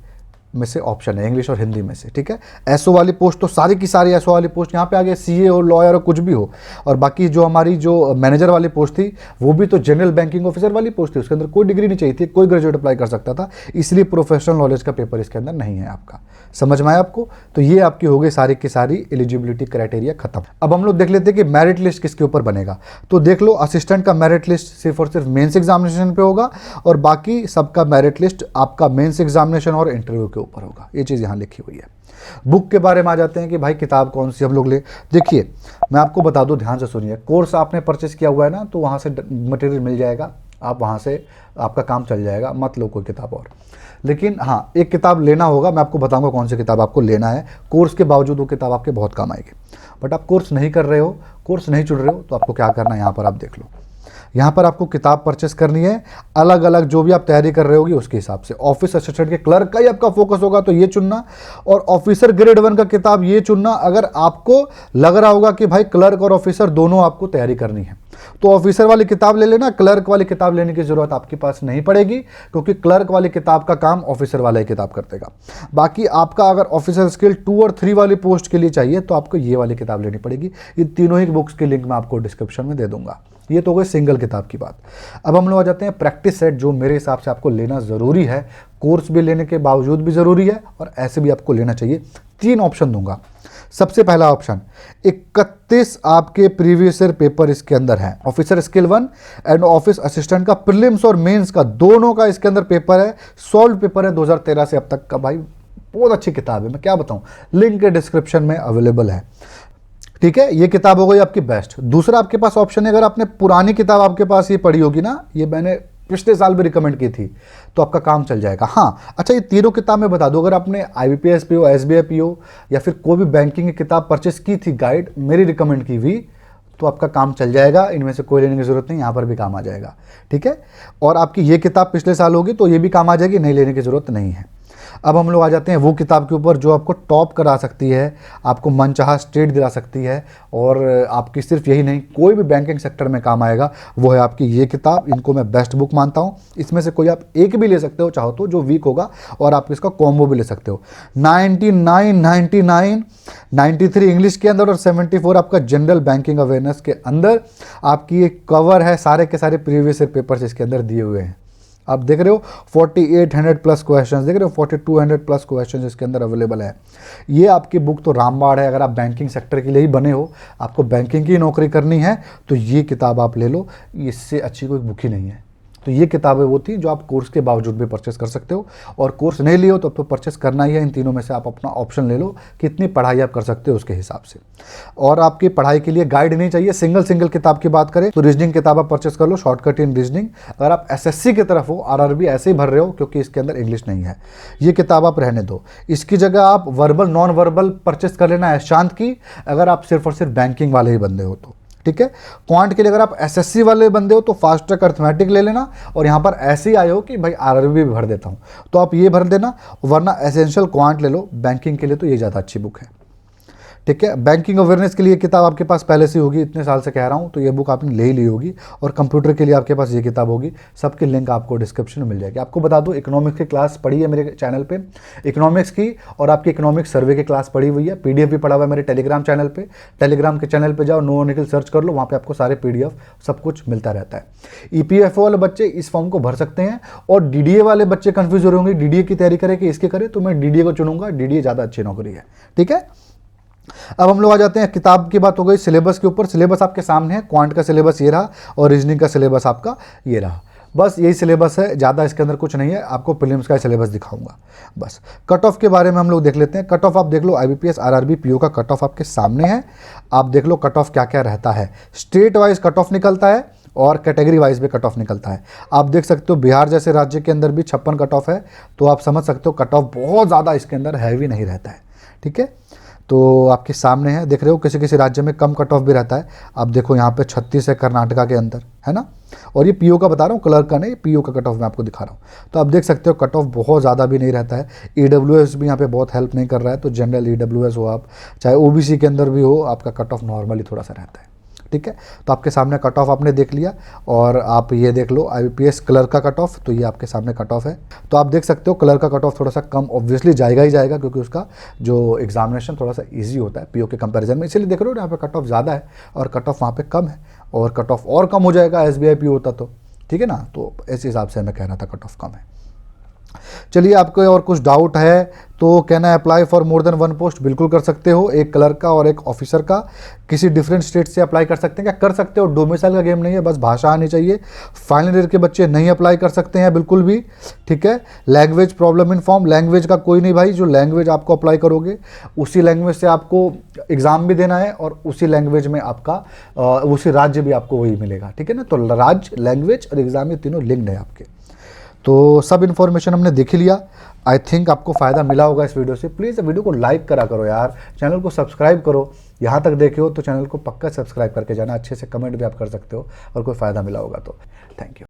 में से ऑप्शन है, इंग्लिश और हिंदी में से, ठीक है। एसओ वाली पोस्ट तो सारी की सारी एसओ वाली पोस्ट यहाँ पे आ गई, सीए हो, लॉयर हो, कुछ भी हो। और बाकी जो हमारी जो मैनेजर वाली पोस्ट थी वो भी तो जनरल बैंकिंग ऑफिसर वाली पोस्ट थी, उसके अंदर कोई डिग्री नहीं चाहिए थी, कोई ग्रेजुएट अप्लाई कर सकता था, इसलिए प्रोफेशनल नॉलेज का पेपर इसके अंदर नहीं है आपका। समझ में आया आपको? तो ये आपकी हो गई सारी की सारी एलिजिबिलिटी क्राइटेरिया खत्म। अब हम लोग देख लेते हैं कि मेरिट लिस्ट किसके ऊपर बनेगा। तो देख लो, असिस्टेंट का मेरिट लिस्ट सिर्फ और सिर्फ मेंस एग्जामिनेशन पे होगा, और बाकी सबका मेरिट लिस्ट आपका मेंस एग्जामिनेशन और इंटरव्यू के ऊपर होगा। ये चीज़ यहाँ लिखी हुई है। बुक के बारे में आ जाते हैं कि भाई किताब कौन सी हम लोग ले। देखिए मैं आपको बता दूं, ध्यान से सुनिए। कोर्स आपने परचेस किया हुआ है ना, तो वहाँ से मटेरियल मिल जाएगा, आप वहाँ से आपका काम चल जाएगा, मत लो कोई किताब और। लेकिन हाँ, एक किताब लेना होगा, मैं आपको बताऊंगा कौन सी किताब आपको लेना है। कोर्स के बावजूद वो किताब आपके बहुत काम आएगी। बट आप कोर्स नहीं कर रहे हो, कोर्स नहीं चुन रहे हो, तो आपको क्या करना है, यहाँ पर आप देख लो। यहाँ पर आपको किताब परचेस करनी है, अलग अलग जो भी आप तैयारी कर रहे होगी उसके हिसाब से। ऑफिस असिस्टेंट के क्लर्क का ही आपका फोकस होगा तो ये चुनना, और ऑफिसर ग्रेड 1 का किताब ये चुनना। अगर आपको लग रहा होगा कि भाई क्लर्क और ऑफिसर दोनों आपको तैयारी करनी है, तो ऑफिसर वाली किताब ले लेना, क्लर्क वाली किताब लेने की जरूरत आपके पास नहीं पड़ेगी, क्योंकि क्लर्क वाली किताब का काम ऑफिसर वाला ही किताब कर देगा। बाकी आपका अगर ऑफिसर स्किल 2 और 3 वाली पोस्ट के लिए चाहिए तो आपको ये वाली किताब लेनी पड़ेगी। ये तीनों ही बुक्स की लिंक मैं आपको डिस्क्रिप्शन में दे दूंगा। ये तो हो गई सिंगल किताब की बात। अब हम लोग आ जाते हैं प्रैक्टिस सेट, जो मेरे हिसाब से आपको लेना ज़रूरी है, कोर्स भी लेने के बावजूद भी ज़रूरी है, और ऐसे भी आपको लेना चाहिए। 3 ऑप्शन दूंगा। सबसे पहला ऑप्शन 31 आपके प्रीवियस ईयर पेपर इसके अंदर है। Officer skill 1 and office assistant का प्रीलिम्स और मेंस का दोनों का इसके अंदर पेपर है। सॉल्व पेपर है 2013 से अब तक का। भाई बहुत अच्छी किताब है, मैं क्या बताऊं, लिंक डिस्क्रिप्शन में अवेलेबल है, ठीक है। ये किताब हो गई आपकी बेस्ट। दूसरा आपके पास ऑप्शन है, अगर आपने पुरानी किताब आपके पास ये पढ़ी होगी ना, ये मैंने पिछले साल भी रिकमेंड की थी, तो आपका काम चल जाएगा। हाँ अच्छा, ये तीनों किताब मैं बता दूं, अगर आपने IBPS पीओ, SBI पीओ या फिर कोई भी बैंकिंग की किताब परचेस की थी, गाइड मेरी रिकमेंड की हुई, तो आपका काम चल जाएगा। इनमें से कोई लेने की जरूरत नहीं, यहाँ पर भी काम आ जाएगा, ठीक है। और आपकी ये किताब पिछले साल होगी तो ये भी काम आ जाएगी, नहीं लेने की जरूरत नहीं है। अब हम लोग आ जाते हैं वो किताब के ऊपर जो आपको टॉप करा सकती है, आपको मनचाहा स्टेट दिला सकती है, और आपकी सिर्फ यही नहीं कोई भी बैंकिंग सेक्टर में काम आएगा, वो है आपकी ये किताब। इनको मैं बेस्ट बुक मानता हूँ। इसमें से कोई आप एक भी ले सकते हो चाहो तो, जो वीक होगा, और आप इसका कॉम्बो भी ले सकते हो। 99, 99, 93 इंग्लिश के अंदर और 74 आपका जनरल बैंकिंग अवेयरनेस के अंदर आपकी एक कवर है। सारे के सारे प्रीवियस ईयर पेपर्स इसके अंदर दिए हुए हैं। आप देख रहे हो 4800 प्लस क्वेश्चंस, देख रहे हो 4200 प्लस क्वेश्चंस इसके अंदर अवेलेबल है। ये आपकी बुक तो रामबाण है। अगर आप बैंकिंग सेक्टर के लिए ही बने हो, आपको बैंकिंग की नौकरी करनी है, तो ये किताब आप ले लो। इससे अच्छी कोई बुक ही नहीं है। तो ये किताबें वो थी जो आप कोर्स के बावजूद भी परचेस कर सकते हो, और कोर्स नहीं लियो तो अब तो परचेस करना ही है। इन तीनों में से आप अपना ऑप्शन ले लो, कितनी पढ़ाई आप कर सकते हो उसके हिसाब से। और आपकी पढ़ाई के लिए गाइड नहीं चाहिए। सिंगल किताब की बात करें तो रीजनिंग किताब आप परचेस कर लो, शॉर्टकट इन रीजनिंग। अगर आप SSC की तरफ हो, RRB ऐसे ही भर रहे हो, क्योंकि इसके अंदर इंग्लिश नहीं है, ये किताब आप रहने दो। इसकी जगह आप वर्बल नॉन वर्बल परचेस कर लेना है शांत की, अगर आप सिर्फ और सिर्फ बैंकिंग वाले ही बंदे हो तो, ठीक है। क्वांट के लिए अगर आप SSC वाले बंदे हो तो फास्ट ट्रैक अर्थमेटिक ले लेना, और यहाँ पर ऐसे ही आए हो कि भाई RRB भी भर देता हूँ, तो आप ये भर देना, वरना एसेंशियल क्वांट ले लो। बैंकिंग के लिए तो ये ज़्यादा अच्छी बुक है, ठीक है। बैंकिंग अवेयरनेस के लिए किताब आपके पास पहले से होगी, इतने साल से कह रहा हूँ, तो ये बुक आपने ले ही ली होगी। और कंप्यूटर के लिए आपके पास ये किताब होगी, सबकी लिंक आपको डिस्क्रिप्शन में मिल जाएगी। आपको बता दूँ, इकोनॉमिक्स की क्लास पढ़ी है मेरे चैनल पे, इकोनॉमिक्स की, और आपकी इकोनॉमिक्स सर्वे की क्लास पढ़ी हुई है। PDF भी पढ़ा हुआ है मेरे टेलीग्राम चैनल पर। टेलीग्राम के चैनल पर जाओ, नो निखिल सर्च कर लो, वहाँ पर आपको सारे PDF सब कुछ मिलता रहता है। EPFO वाले बच्चे इस फॉर्म को भर सकते हैं, और DDA वाले बच्चे कन्फ्यूज हो रहे होंगे, DDA की तैयारी करें कि इसके करें, तो मैं DDA को चुनूंगा। DDA ज़्यादा अच्छी नौकरी है, ठीक है। अब हम लोग आ जाते हैं, किताब की बात हो गई, सिलेबस के ऊपर। सिलेबस आपके सामने है, क्वांट का सिलेबस ये रहा, और रीजनिंग का सिलेबस आपका ये रहा। बस यही सिलेबस है, ज़्यादा इसके अंदर कुछ नहीं है। आपको प्रीलिम्स का सिलेबस दिखाऊंगा बस। कट ऑफ के बारे में हम लोग देख लेते हैं। कट ऑफ आप देख लो, IBPS RRB PO का कट ऑफ आपके सामने है। आप देख लो कट ऑफ क्या क्या रहता है। स्टेट वाइज कट ऑफ निकलता है, और कैटेगरी वाइज भी कट ऑफ निकलता है। आप देख सकते हो बिहार जैसे राज्य के अंदर भी 56 कट ऑफ है, तो आप समझ सकते हो कट ऑफ बहुत ज़्यादा इसके अंदर हैवी नहीं रहता है, ठीक है। तो आपके सामने है, देख रहे हो किसी किसी राज्य में कम कट ऑफ भी रहता है। आप देखो यहाँ पे 36 है कर्नाटका के अंदर, है ना। और ये पीओ का बता रहा हूँ, क्लर्क का नहीं, पीओ का कट ऑफ मैं आपको दिखा रहा हूँ। तो आप देख सकते हो कट ऑफ बहुत ज़्यादा भी नहीं रहता है। ईडब्ल्यूएस भी यहाँ पे बहुत हेल्प नहीं कर रहा है। तो जनरल ईडब्ल्यूएस हो आप, चाहे ओबीसी के अंदर भी हो, आपका कट ऑफ नॉर्मली थोड़ा सा रहता है, ठीक है। तो आपके सामने कट ऑफ आपने देख लिया, और आप ये देख लो आईबीपीएस क्लर्क का कट ऑफ, तो ये आपके सामने कट ऑफ है। तो आप देख सकते हो क्लर्क का कट ऑफ थोड़ा सा कम ऑब्वियसली जाएगा ही जाएगा, क्योंकि उसका जो एग्जामिनेशन थोड़ा सा इजी होता है पीओ के कंपैरिजन में, इसलिए देख रहे हो यहाँ पे कट ऑफ ज़्यादा है और कट ऑफ वहाँ पे कम है, और कट ऑफ और कम हो जाएगा एसबीआई पीओ होता तो, ठीक है ना। तो इस हिसाब से मैं कह रहा था कट ऑफ कम है। चलिए, आपको और कुछ डाउट है तो can I apply for more than one post? बिल्कुल कर सकते हो, एक क्लर्क का और एक ऑफिसर का। किसी डिफरेंट स्टेट से अप्लाई कर सकते हैं क्या? कर सकते हो, डोमिसाइल का गेम नहीं है, बस भाषा आनी चाहिए। फाइनल ईयर के बच्चे नहीं अप्लाई कर सकते हैं बिल्कुल भी, ठीक है। Language problem in form, language का कोई नहीं भाई, जो लैंग्वेज आपको अप्लाई करोगे उसी लैंग्वेज से आपको एग्ज़ाम भी देना है, और उसी लैंग्वेज में आपका उसी राज्य भी आपको वही मिलेगा, ठीक है ना। तो राज्य, लैंग्वेज और एग्ज़ाम ये तीनों लिंक्ड है आपके। तो सब इन्फॉर्मेशन हमने देख लिया। आई थिंक आपको फ़ायदा मिला होगा इस वीडियो से। प्लीज़ वीडियो को लाइक करा करो यार, चैनल को सब्सक्राइब करो। यहाँ तक देखे हो तो चैनल को पक्का सब्सक्राइब करके जाना, अच्छे से कमेंट भी आप कर सकते हो, और कोई फ़ायदा मिला होगा तो। Thank you.